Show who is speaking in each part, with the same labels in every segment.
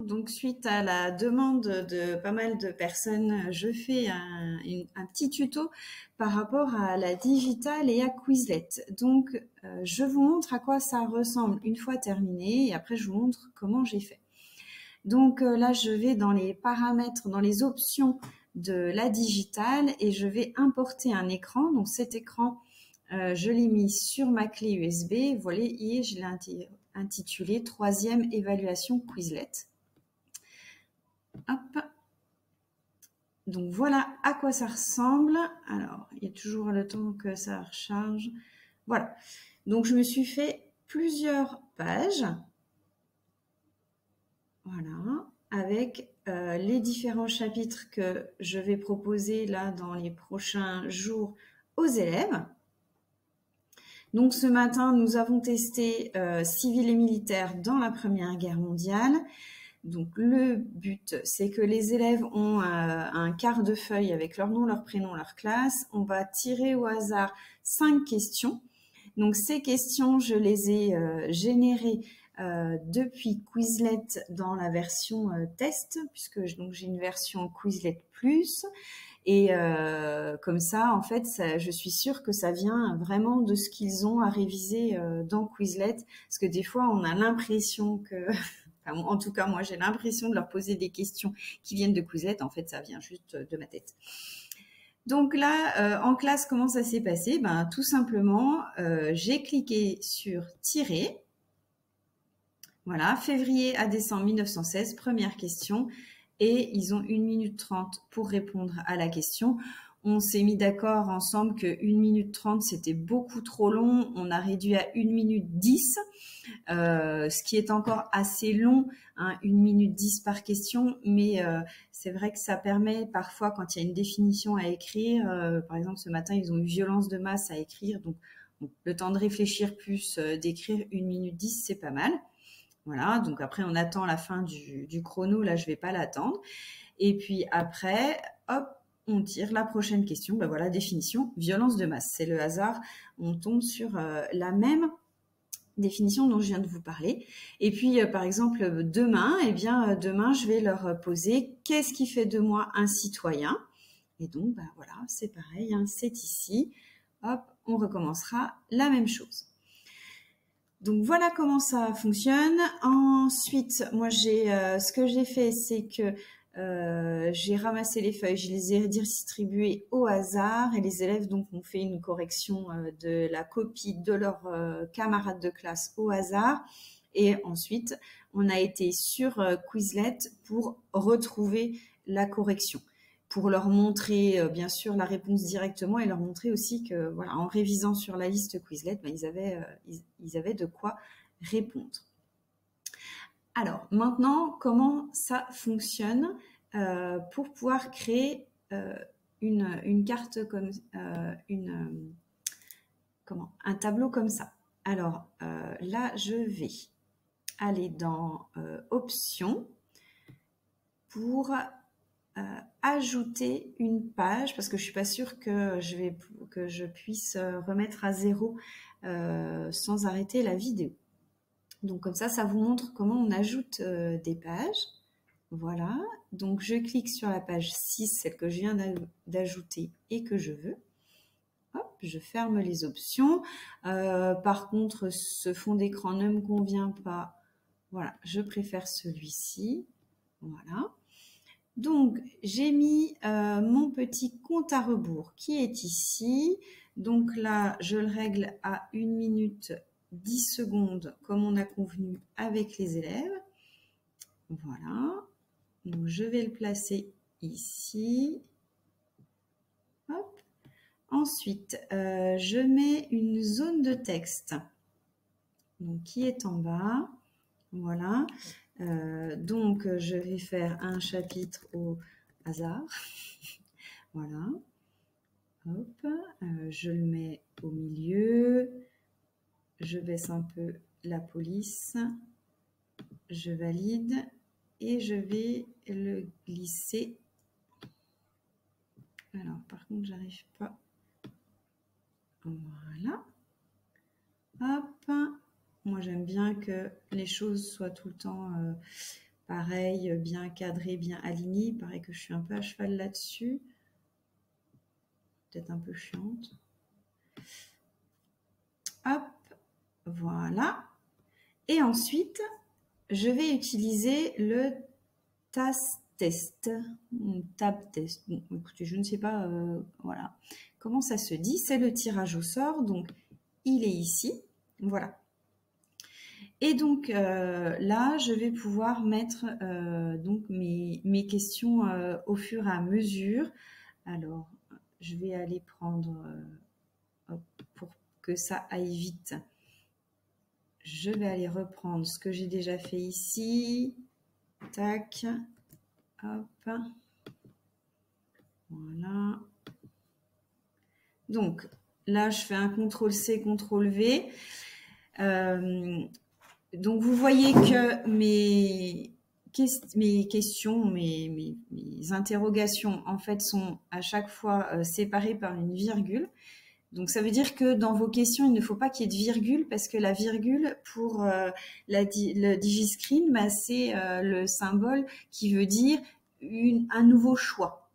Speaker 1: Donc, suite à la demande de pas mal de personnes, je fais un petit tuto par rapport à la digitale et à Quizlet. Donc, je vous montre à quoi ça ressemble une fois terminé et après, je vous montre comment j'ai fait. Donc là, je vais dans les paramètres, dans les options de la digitale et je vais importer un écran. Donc cet écran, je l'ai mis sur ma clé USB. Voilà, et je l'ai intitulé troisième évaluation Quizlet. Hop. Donc voilà à quoi ça ressemble. Alors, il y a toujours le temps que ça recharge. Voilà. Donc je me suis fait plusieurs pages. Voilà, avec les différents chapitres que je vais proposer là dans les prochains jours aux élèves. Donc ce matin, nous avons testé civil et militaire dans la Première Guerre mondiale. Donc le but, c'est que les élèves ont un quart de feuille avec leur nom, leur prénom, leur classe. On va tirer au hasard 5 questions. Donc ces questions, je les ai générées depuis Quizlet dans la version test, puisque donc j'ai une version Quizlet Plus. Et comme ça, en fait, je suis sûre que ça vient vraiment de ce qu'ils ont à réviser dans Quizlet, parce que des fois, on a l'impression que, enfin, en tout cas, moi, j'ai l'impression de leur poser des questions qui viennent de Quizlet. En fait, ça vient juste de ma tête. Donc là, en classe, comment ça s'est passé? Ben, tout simplement, j'ai cliqué sur tirer. Voilà, février à décembre 1916, première question. Et ils ont 1 minute 30 pour répondre à la question. On s'est mis d'accord ensemble que 1 minute 30, c'était beaucoup trop long. On a réduit à 1 minute 10, ce qui est encore assez long, hein, 1 minute 10 par question. Mais c'est vrai que ça permet parfois, quand il y a une définition à écrire, par exemple ce matin, ils ont eu violence de masse à écrire. Donc, le temps de réfléchir plus d'écrire 1 minute 10, c'est pas mal. Voilà, donc après, on attend la fin du chrono. Là, je vais pas l'attendre. Et puis après, hop, on tire la prochaine question. Ben voilà, définition, violence de masse. C'est le hasard. On tombe sur la même définition dont je viens de vous parler. Et puis, par exemple, demain, demain, je vais leur poser qu'est-ce qui fait de moi un citoyen? Et donc, ben voilà, c'est pareil, hein, c'est ici. Hop, on recommencera la même chose. Donc voilà comment ça fonctionne. Ensuite, moi ce que j'ai fait, c'est que j'ai ramassé les feuilles, je les ai distribuées au hasard et les élèves donc ont fait une correction de la copie de leurs camarades de classe au hasard. Et ensuite, on a été sur Quizlet pour retrouver la correction, pour leur montrer bien sûr la réponse directement et leur montrer aussi que voilà, en révisant sur la liste Quizlet, ben, ils avaient de quoi répondre. Alors maintenant, comment ça fonctionne pour pouvoir créer une carte comme un tableau comme ça. Alors là, je vais aller dans Options pour ajouter une page parce que je suis pas sûre que je puisse remettre à zéro sans arrêter la vidéo. Donc comme ça vous montre comment on ajoute des pages. Voilà, donc je clique sur la page 6, celle que je viens d'ajouter et que je veux. Hop, je ferme les options. Par contre, ce fond d'écran ne me convient pas. Voilà, je préfère celui-ci. Voilà. Donc, j'ai mis mon petit compte à rebours qui est ici. Donc là, je le règle à 1 minute 10 secondes comme on a convenu avec les élèves. Voilà. Donc, je vais le placer ici. Hop. Ensuite, je mets une zone de texte donc, qui est en bas. Voilà. Donc, je vais faire un chapitre au hasard. Voilà. Hop. Je le mets au milieu. Je baisse un peu la police. Je valide. Et je vais le glisser. Alors, par contre, j'arrive pas. Voilà. Hop. Moi, j'aime bien que les choses soient tout le temps Pareil, bien cadré, bien aligné. Il paraît que je suis un peu à cheval là-dessus. Peut-être un peu chiante. Hop, voilà. Et ensuite, je vais utiliser le TAS test, tab test. Bon, écoutez, je ne sais pas, voilà, comment ça se dit. C'est le tirage au sort, donc il est ici, voilà. Et donc là, je vais pouvoir mettre donc mes questions au fur et à mesure. Alors, je vais aller prendre, hop, pour que ça aille vite, je vais aller reprendre ce que j'ai déjà fait ici. Tac, hop, voilà. Donc, là, je fais un CTRL-C, CTRL-V. Donc, vous voyez que mes questions, mes interrogations, en fait, sont à chaque fois séparées par une virgule. Donc, ça veut dire que dans vos questions, il ne faut pas qu'il y ait de virgule parce que la virgule, pour le DigiScreen, bah, c'est le symbole qui veut dire un nouveau choix.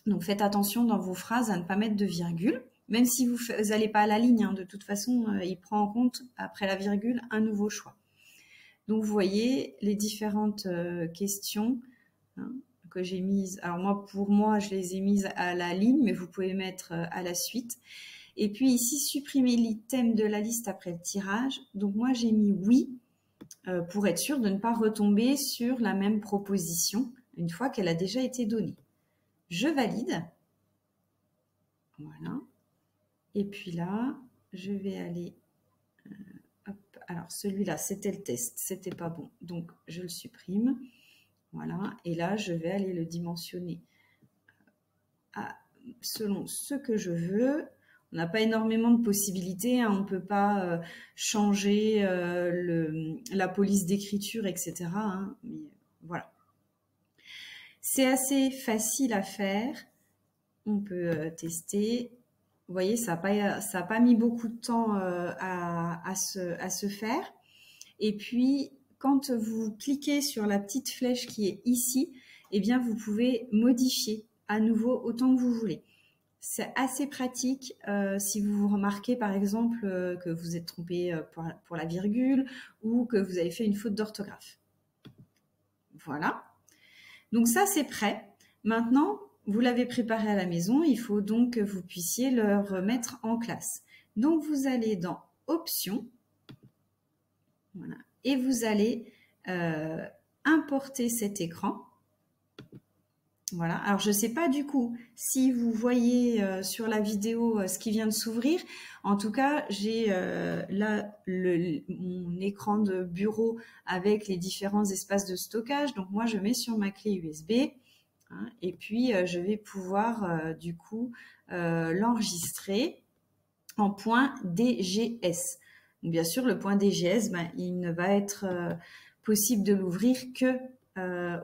Speaker 1: Donc, faites attention dans vos phrases à ne pas mettre de virgule. Même si vous n'allez pas à la ligne, hein, de toute façon, il prend en compte, après la virgule, un nouveau choix. Donc, vous voyez les différentes questions hein, que j'ai mises. Alors, moi, pour moi, je les ai mises à la ligne, mais vous pouvez mettre à la suite. Et puis ici, supprimer l'item de la liste après le tirage. Donc, moi, j'ai mis oui pour être sûr de ne pas retomber sur la même proposition une fois qu'elle a déjà été donnée. Je valide. Voilà. Et puis là, je vais aller... hop. Alors, celui-là, c'était le test. C'était pas bon. Donc, je le supprime. Voilà. Et là, je vais aller le dimensionner selon ce que je veux. On n'a pas énormément de possibilités. Hein. On ne peut pas changer la police d'écriture, etc. Hein. Mais voilà. C'est assez facile à faire. On peut tester. Vous voyez, ça n'a pas mis beaucoup de temps à se faire. Et puis, quand vous cliquez sur la petite flèche qui est ici, eh bien, vous pouvez modifier à nouveau autant que vous voulez. C'est assez pratique si vous remarquez, par exemple, que vous êtes trompé pour la virgule ou que vous avez fait une faute d'orthographe. Voilà. Donc ça, c'est prêt. Maintenant, vous l'avez préparé à la maison. Il faut donc que vous puissiez le remettre en classe. Donc, vous allez dans « Options ». Voilà. Et vous allez importer cet écran. Voilà. Alors, je ne sais pas du coup si vous voyez sur la vidéo ce qui vient de s'ouvrir. En tout cas, j'ai là mon écran de bureau avec les différents espaces de stockage. Donc, moi, je mets sur ma clé USB. Hein, et puis, je vais pouvoir du coup l'enregistrer en point DGS. Donc, bien sûr, le point DGS, ben, il ne va être possible de l'ouvrir que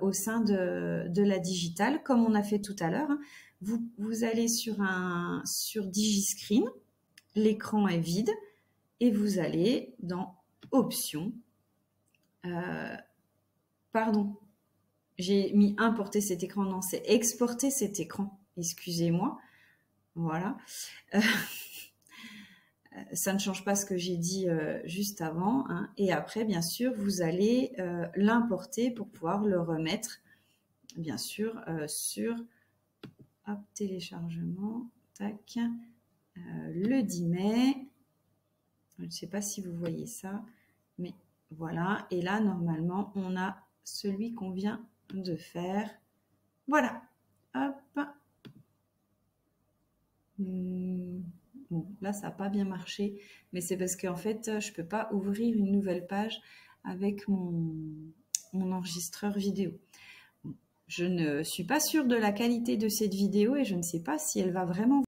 Speaker 1: au sein de la digitale, comme on a fait tout à l'heure. Hein. Vous allez sur DigiScreen, l'écran est vide, et vous allez dans Options. Pardon, j'ai mis importer cet écran, non, c'est exporter cet écran, excusez-moi. Voilà. Ça ne change pas ce que j'ai dit juste avant. Hein. Et après, bien sûr, vous allez l'importer pour pouvoir le remettre, bien sûr, sur hop, téléchargement, tac, le 10 mai. Je ne sais pas si vous voyez ça, mais voilà. Et là, normalement, on a celui qu'on vient de faire. Voilà. Hop. Bon, là, ça n'a pas bien marché, mais c'est parce qu'en fait, je ne peux pas ouvrir une nouvelle page avec mon enregistreur vidéo. Je ne suis pas sûre de la qualité de cette vidéo et je ne sais pas si elle va vraiment